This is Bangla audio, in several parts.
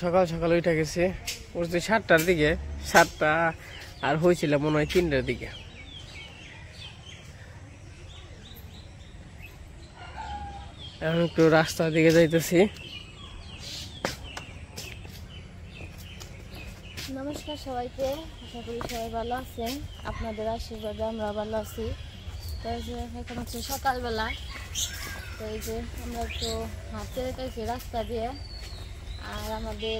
সকাল সকাল উঠে গেছে, উঠতে 7টার দিকে, 7টা আর হয়েছিল মনে হয় 3টার দিকে। এখন একটু রাস্তার দিকে যাইতেছি। নমস্কার সবাইকে, আশা করি সবাই ভালো আছেন। আপনাদের আশীর্বাদে আমরা ভালো আছি। তো এখন হচ্ছে সকালবেলা। তো এই যে আমরা একটু হাঁটতে যেতেছি রাস্তা দিয়ে। আর আমাদের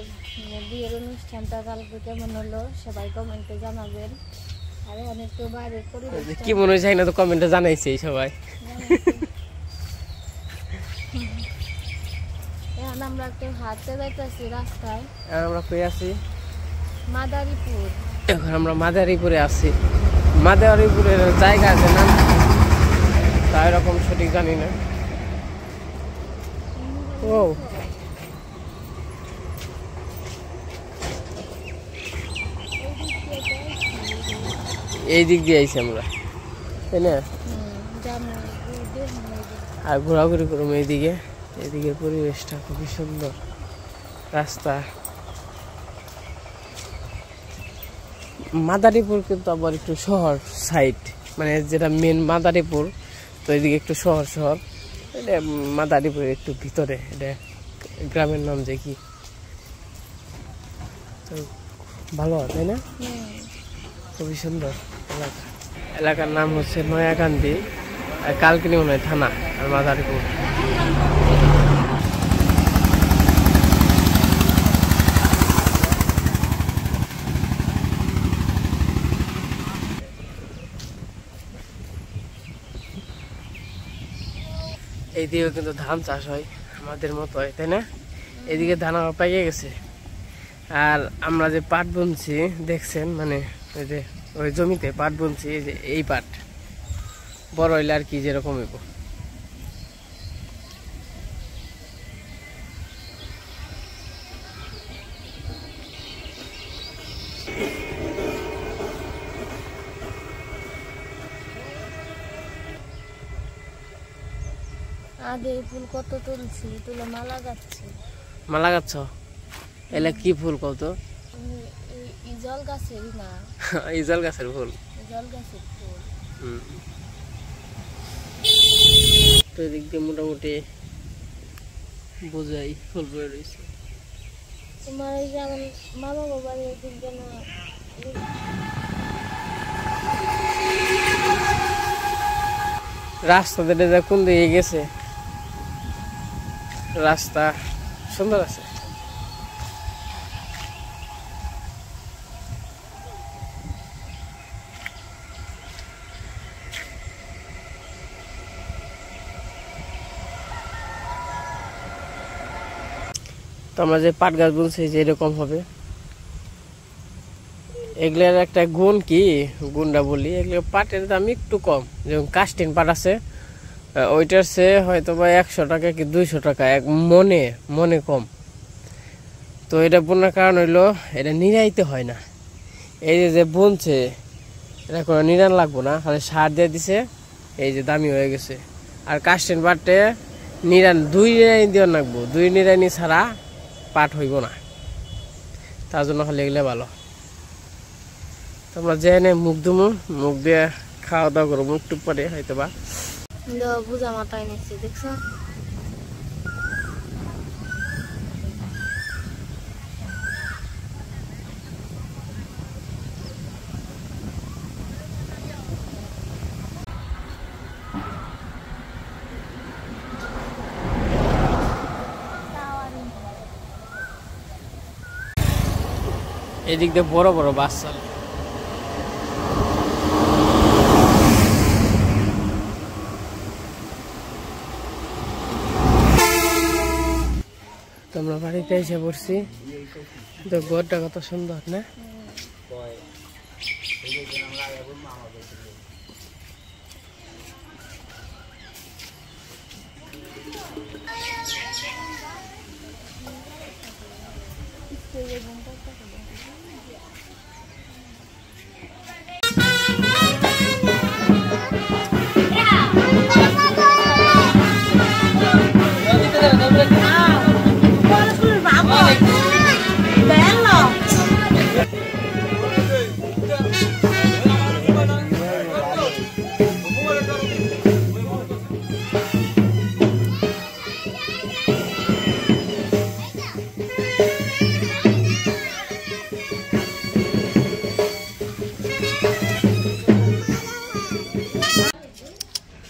বিয়ের অনুষ্ঠানটা কালকে কেমন হলো সবাই কমেন্টে জানাবেন। আর এখন একটু বাইরের পরিবেশ কি মনে হয় না, তো কমেন্টে জানাইছে সবাই। এখন আমরা একটু হাঁটতে যাইতেছি রাস্তায়। আমরা কই আছি? মাদারীপুর। এখন আমরা মাদারীপুরে আছি। মাদারীপুরের জায়গা আছে নাম তা এরকম সঠিক জানি না। ও এই দিক দিয়ে আইছি আমরা, তাই না? আর ঘোরাঘুরি করবো এইদিকে। এদিকের পরিবেশটা খুবই সুন্দর। রাস্তা মাদারীপুর কিন্তু আবার একটু শহর সাইড, মানে যেটা মেন মাদারীপুর, তো এদিকে একটু শহর শহর। এটা মাদারীপুর একটু ভিতরে, এটা গ্রামের নাম যে কি, তো ভালো তাই না? খুবই সুন্দর এলাকা। এলাকার নাম হচ্ছে নয়াকান্দি, কালকিনি মনে হয় থানা, আর মাদারীপুর। এইদিকেও কিন্তু ধান চাষ হয় আমাদের মতো, তাই না? এদিকে ধান পাইয়ে গেছে। আর আমরা যে পাট বুনছি দেখছেন, মানে ওই যে ওই জমিতে পাট বুনছি, এই যে এই পাট বড় হইলে আর কি যেরকম হইব। আগে ফুল কত তুলছি, তুলে মালা গাচ্ছি। মালা গাছ? এলা কি ফুল কত? ইজল গাছের না? ইজল গাছের ফুল। ইজল গাছের ফুল। তো এদিক দিয়ে মোটামুটি বোঝাই ফুল বয়ে রয়েছে। তোমার এই যে আমার মামা বাবার এদিক যেন রাস্তা দিয়ে কোন দিকে গেছে, রাস্তা সুন্দর আছে। তো আমরা যে পাট গাছ বলছি যে এরকম হবে, এগুলোর একটা গুণ কি, গুণটা বলি, এগুলো পাটের দাম একটু কম। যেমন কাস্টিন পাট আছে, ওইটার সে হয়তো বা 100 টাকা কি 200 টাকা এক মনে মনে কম। তো এটা বোনার কারণ হইলো এটা নিরাইতে হয় না। এই যে বুনছে এটা কোনো নিরান লাগবো না, খালি সার দিয়ে দিছে, এই যে দামি হয়ে গেছে। আর কাস্টিন পাটে নিরান 2 নিরানি দিয়ে লাগবো, 2 নিরানি ছাড়া পাট হইব না। তার জন্য খালি এগুলো ভালো। তোমরা যে মুখ ধুমু, মুখ দিয়ে খাওয়া দাওয়া করো, মুখ টুক পরে হয়তো বা বুঝা মাথায় নিচ্ছে, দেখছো? এদিক দিয়ে বড় বড় বাস চলে। তোমরা বাড়িতে এসে পড়ছি, তো ঘরটা কত সুন্দর না?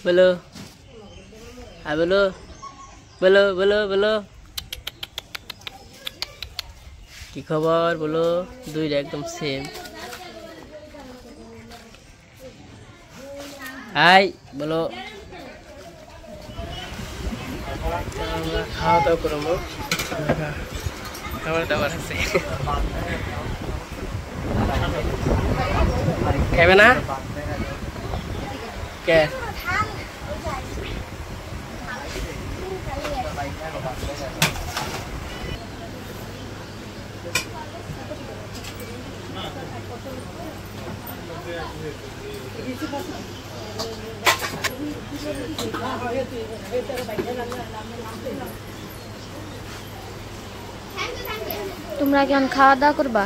বলো হ্যাঁ বলো বলো বলো বলো কি খবর বলো দুইটা একদম সেম হাই বলো আমরা খাওয়া দাওয়া করবো খাবার দাবার আছে খাবে না কে তোমরা কেমন খাওয়া দাওয়া করবা?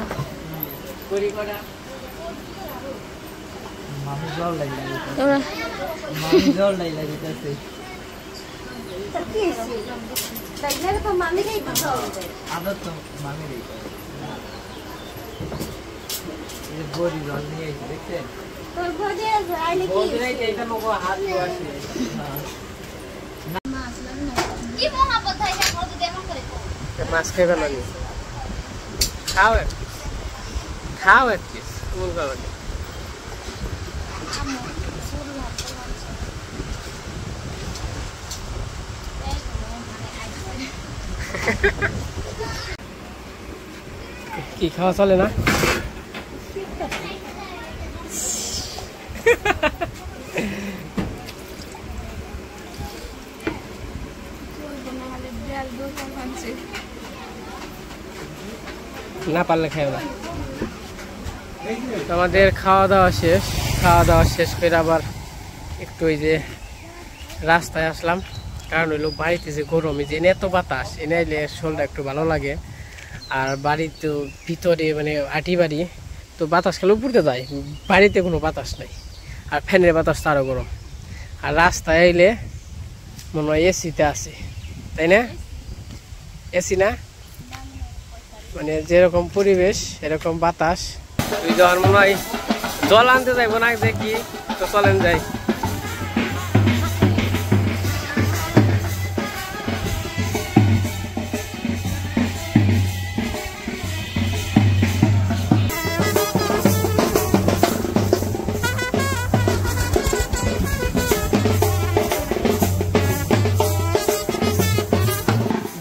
মাছ খাইবে না খাও খাও এক পিস কেমন খাবে কি খাওয়া চলে না না পারলে খাই না আমাদের খাওয়া দাওয়া শেষ করে আবার একটু ওই যে রাস্তায় আসলাম কারণ হইলো বাড়িতে যে গরম যে এত বাতাস এনে এলে শরীরটা একটু ভালো লাগে আর বাড়ি তো ভিতরে মানে আটি বাড়ি তো বাতাস খেলে উপরতে যায় বাড়িতে কোনো বাতাস নাই আর ফ্যানের বাতাস তো আরও গরম আর রাস্তায় এলে মনে হয় এসিতে আছে তাই না এসি না মানে যেরকম পরিবেশ এরকম বাতাস তুই যখন মনে হয় জল আনতে যাইবো না দেখি তো চলেন যাই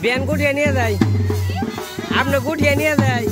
ব্যান গুটিয়ে নিয়ে যাই আপনি গুটিয়ে নিয়ে যাই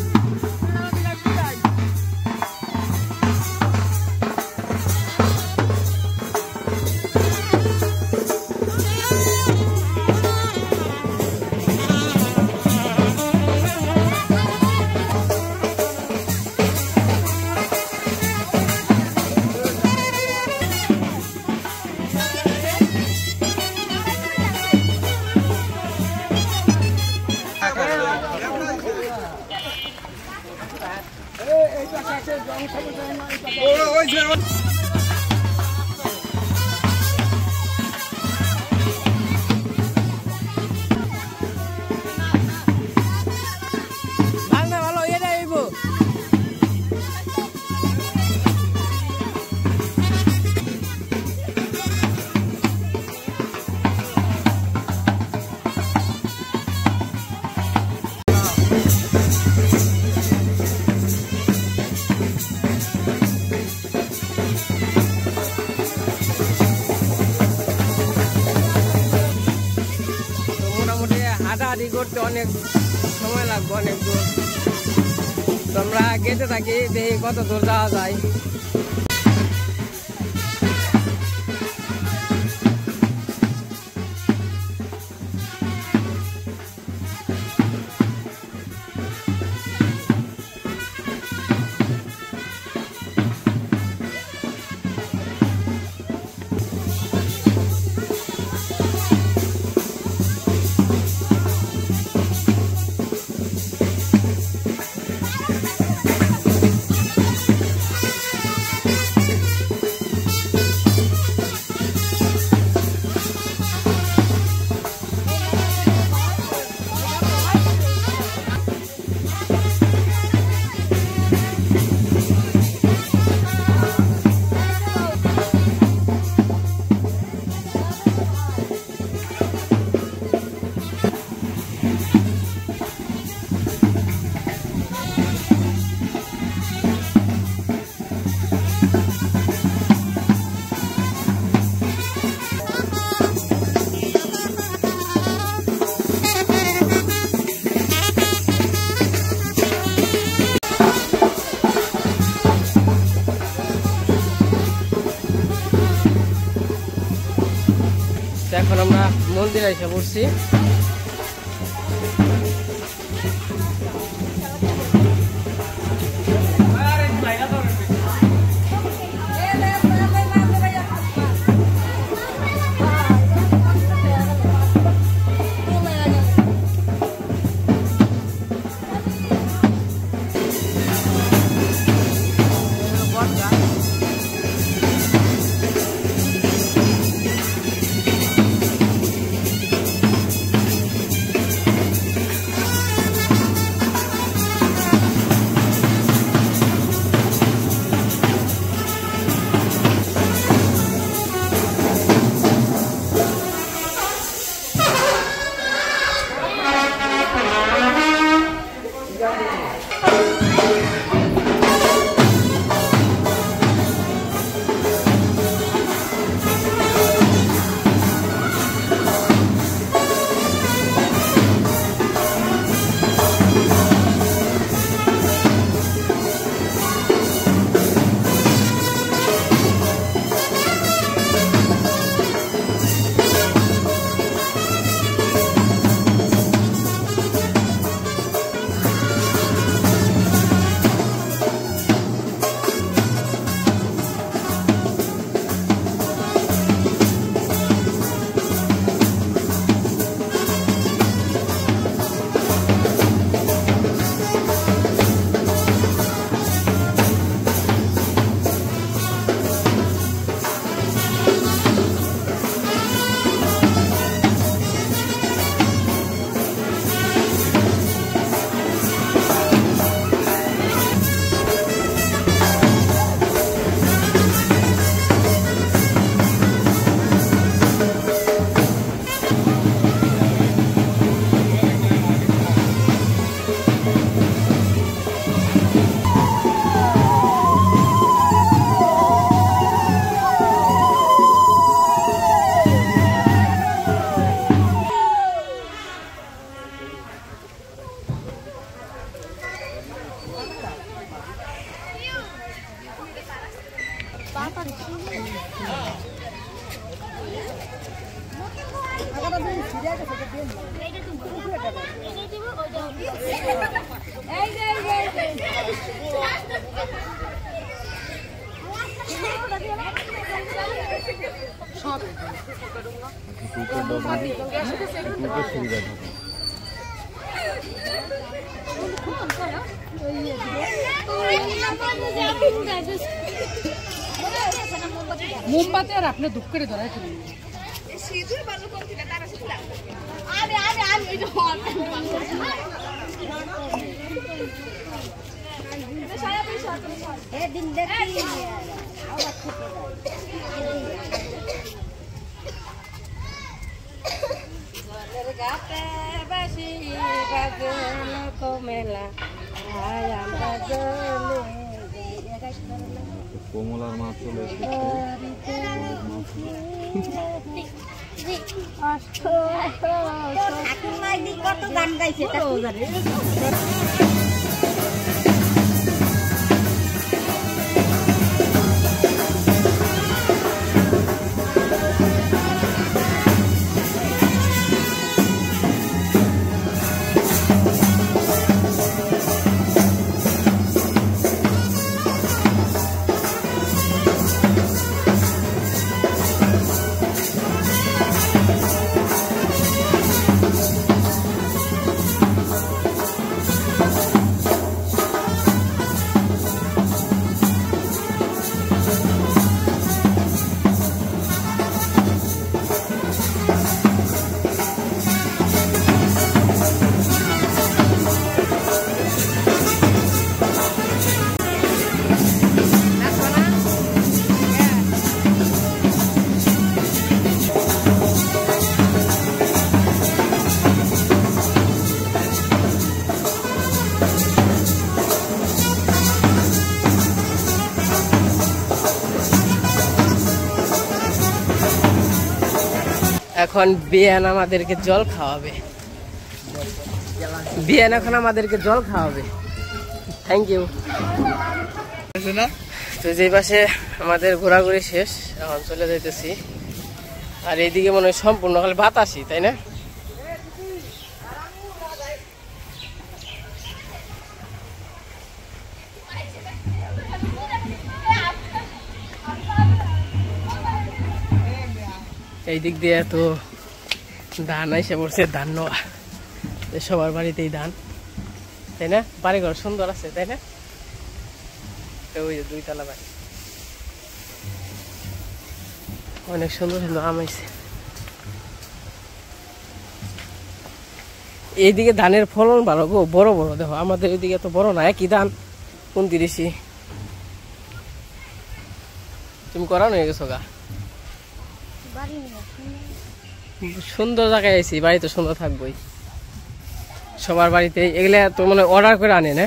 হাঁটাহাঁটি করতে অনেক সময় লাগবে অনেক দূর তো আমরা গেতে থাকি দেখি কত দূর যাওয়া যায় এখন আমরা মন্দিরে এসে পড়ছি। মোমবাতি আর আপনি দুঃখ করে ধরাই ফেলেন কমলার মাছ চলে কত গান গাইছে এসেছে এখন বিয়ান আমাদেরকে জল খাওয়াবে। বিয়ান এখন আমাদেরকে জল খাওয়াবে। Thank you. তো যে পাশে আমাদের ঘোরাঘুরি শেষ, এখন চলে যাইতেছি। আর এইদিকে মনে হয় সম্পূর্ণ খালি বাতাসি, তাই না? এই দিক দিয়ে তো ধান এসে পড়ছে, ধান নেওয়া। সবার বাড়িতেই ধান, তাই না? বাড়িঘর সুন্দর আছে, তাই না? ওই যে 2 তলা বাড়ি, অনেক সুন্দর সুন্দর আম হয়েছে। এইদিকে ধানের ফলন ভালো গো, বড় বড়। দেখো আমাদের ওইদিকে তো বড় না, একই ধান 29। তুমি করানো হয়ে গেছো গা? সুন্দর জায়গায় আইছি, বাড়ি তো সুন্দর থাকবোই। সবার বাড়িতে এগুলা তো মানে অর্ডার করে আনে না।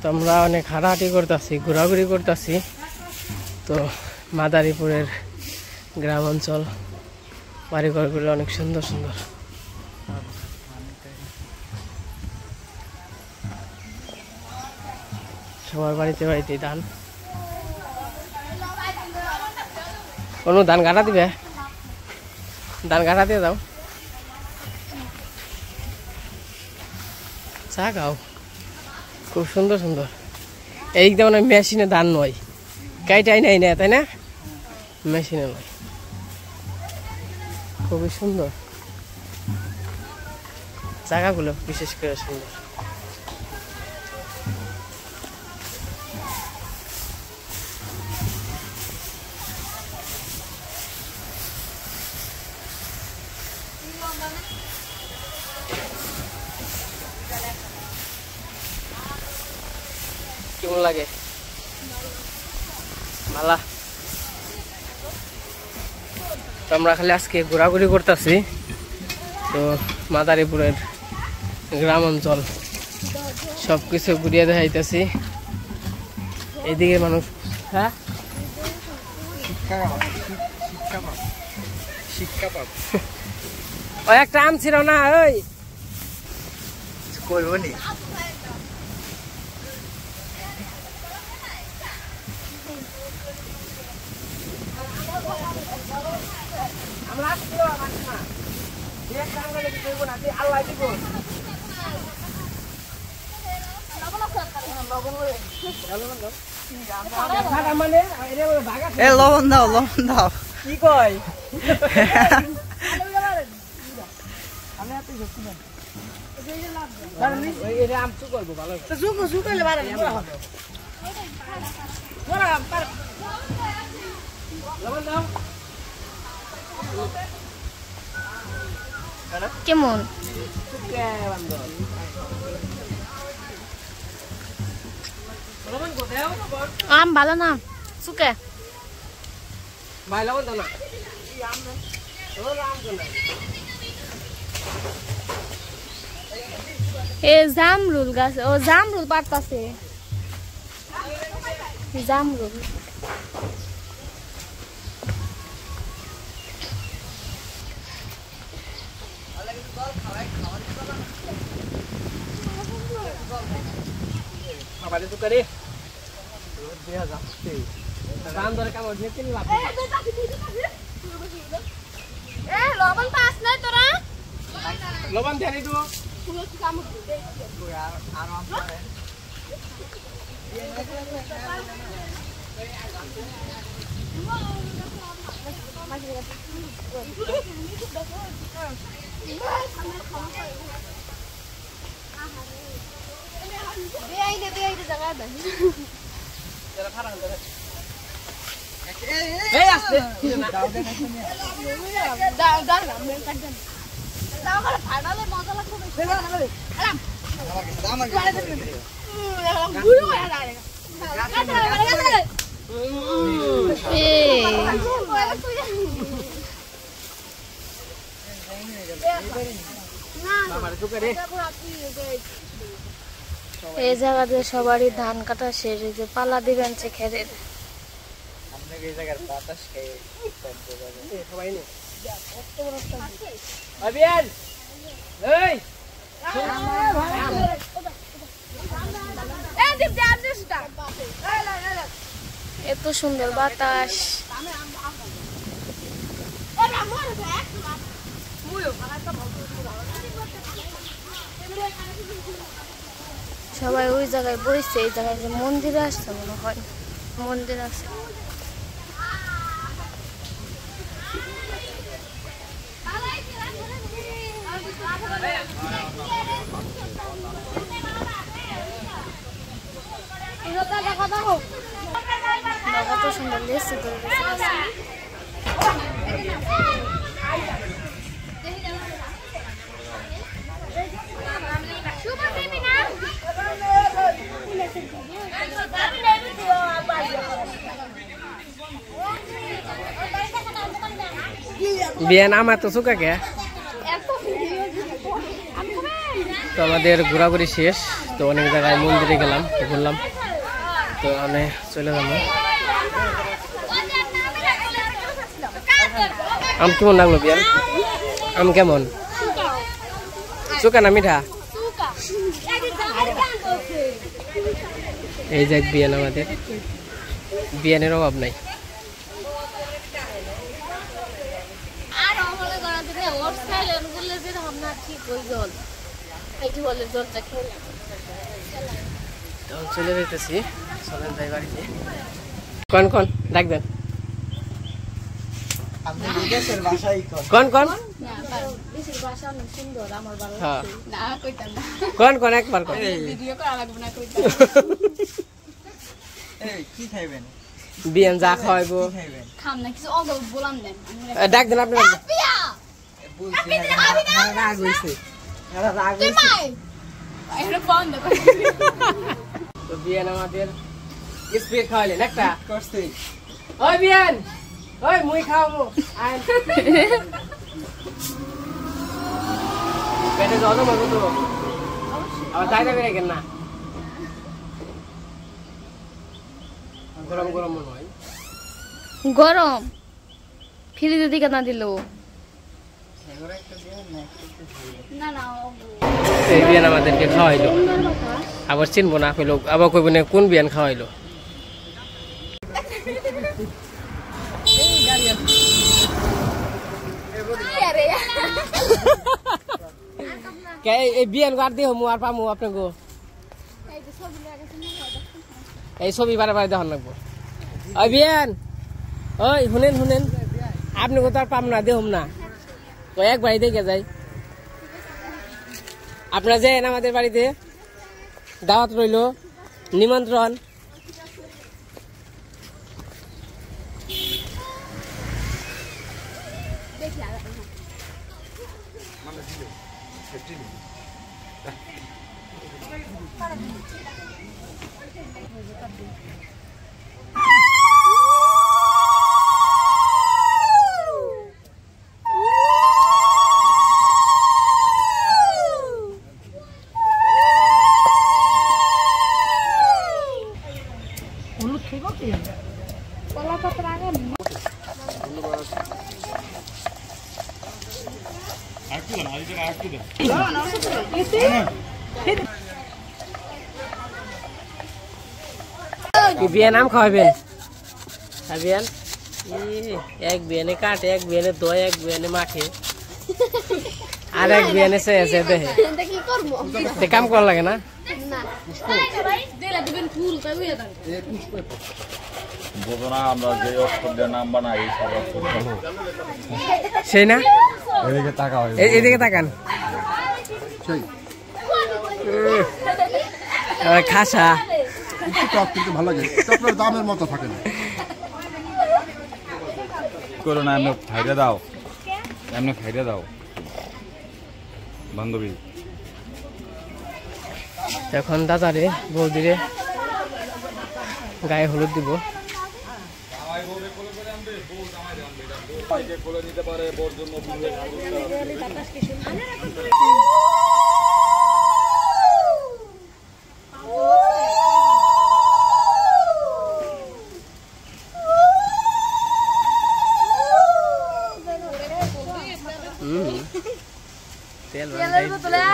তো আমরা অনেক হাঁটাহাঁটি করতেছি, ঘোরাঘুরি করতেছি। তো মাদারীপুরের গ্রাম অঞ্চল বাড়িঘরগুলো অনেক সুন্দর সুন্দর। সবার বাড়িতে বাড়িতে ধান। কোনো ধান কাটা দিবে? ধান কাটা দিয়ে দাও, চা খাও। খুব সুন্দর সুন্দর। এই যেমন মেশিনে ধান নয়, কাইটাই নাই না, তাই না? মেশিনে নয়, খুবই সুন্দর জায়গাগুলো, বিশেষ করে সুন্দর। কেমন লাগে? ভালো। তো আমরা খালি আজকে ঘোরাঘুরি করতেছি। তো মাদারীপুরের গ্রাম অঞ্চল সবকিছু ঘুরিয়ে দেখাইতেছি। এইদিকে মানুষ, হ্যাঁ ওই একটা আম ছিল না, ওই করবো নি। লবণ দাও, লবণ দাও। কি কয়? কেমন আম? ভালো না, সুকে ভাই লবণ দাও না। এ জামরুল গাছ, ও জামরুল পাড়তাছে, জামরুল। খাবারে তো করে দেয়া যাচ্ছে, দাম ধরে কামড় দিয়ে কিনে লাভ নেই। এ লবণ পাস নাই তোরা? লবণ দিয়ে দিই তো। এই আসছে এই জায়গাতে সবারই ধান কাটা শেষ, যে পালা দিবেন খেরের এই জায়গার বাতাস খেয়ে সবাই নেই অভিয়ান এই এত সুন্দর বাতাস। সবাই ওই জায়গায় বসছে, এই জায়গায় যে মন্দিরে আসছে মনে হয়, মন্দির আছে। কত সুন্দর লেসি করে বিয়ান আমার তো চুকা কে তো আমাদের ঘোরাঘুরি শেষ তো অনেক জায়গায় মন্দিরে গেলাম ঘুরলাম তো আমি চলে যাবো আম কেমন লাগলো বিয়ান আম কেমন চুকা না মিঠা এই যাক বিয়ান আমাদের বিয়ানের অভাব নাই চলে যেতেছি চলেন যাই বাড়িতে কোন কোন ডাকবেন কোন কোন কোন কোন একবার বিয়ান যা খাওয়াইব ডাক দেন আপনি তো বিয়ান আমাদের স্পিড খাওয়াইলেন একটা ওই বিয়ান ওই মুই খাওয়াবো পেটে জল মারবো তো আবার চাইতে বেড়ে গেল না গরম গরম মনে হয় গরম ফ্রিজে দিকে না দিল এই বিয়ান আমাদেরকে খাওয়াইলো আবার চিনবো না কইলো আবার কইব না কোন বিয়ান খাওয়াইলো এই বিয়ান গার দিয়ে হমু আর পামু আপনাকে এই ছবি বারে বারে দেখান লাগবো ওই বিয়ান ওই শুনেন শুনেন আপনি তো আর পাম না দেহম না তো এক বাড়ি দেখে যাই আপনারা যান আমাদের বাড়িতে দাওয়াত রইল নিমন্ত্রণ বিয়ান আম খাওয়াবেন বিয়ান এক বিয়ানে কাটে এক বিয়ানে দয় এক বিয়ানে মাখে আর এক বিয়ানে চেয়ে দেখে কাম করা লাগে না সেই না এদিকে তাকান খাসা কিন্তু ভালো লাগে আপনার দামের মতো থাকে না করো না এমনি খাইতে দাও এমনি খাইতে দাও বান্ধবী এখন দাদারে বৌদিরে গায়ে হলুদ দিব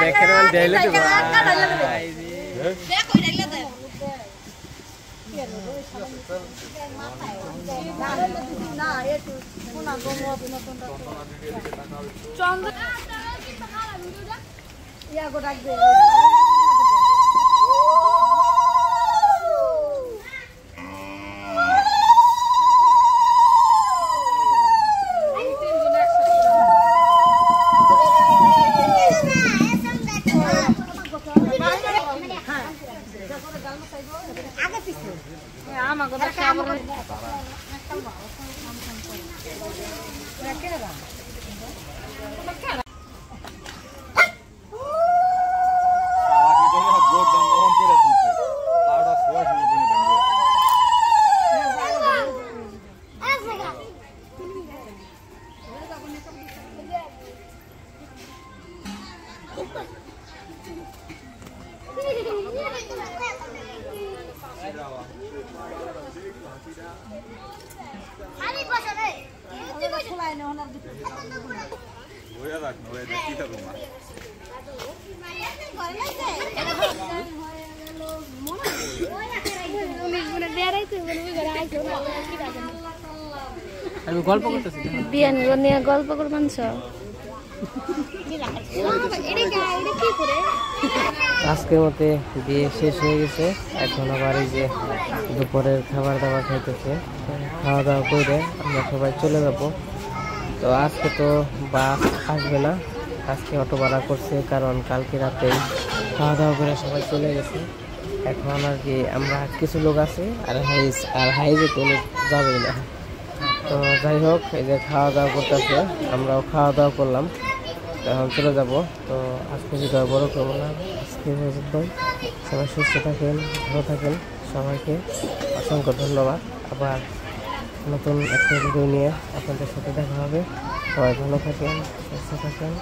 দেখেন মানে ডাইলে তো আমি গল্প করতেছি বিয়ান নিয়ে গল্প করবেন আজকের মতে বিয়ে শেষ হয়ে গেছে। এখন আবার এই যে দুপুরের খাবার দাবার খাইতেছে, খাওয়া দাওয়া করে আমরা সবাই চলে যাব। তো আজকে তো বাস আসবে না, আজকে অটো ভাড়া করছে, কারণ কালকে রাতেই খাওয়া দাওয়া করে সবাই চলে গেছে। এখন আর কি আমরা কিছু লোক আছে, আর হাইজে তো যাবে না। তো যাই হোক, এই যে খাওয়া দাওয়া করতেছে, আমরাও খাওয়া দাওয়া করলাম, এখন চলে যাব। তো আজকে ভিডিও বড় করবো না, আজকে পর্যন্তই। সবাই সুস্থ থাকেন, ভালো থাকেন, সবাইকে অসংখ্য ধন্যবাদ। আবার নতুন একটা ভিডিও নিয়ে আপনাদের সাথে দেখা হবে। সবাই ভালো থাকেন, সুস্থ থাকেন।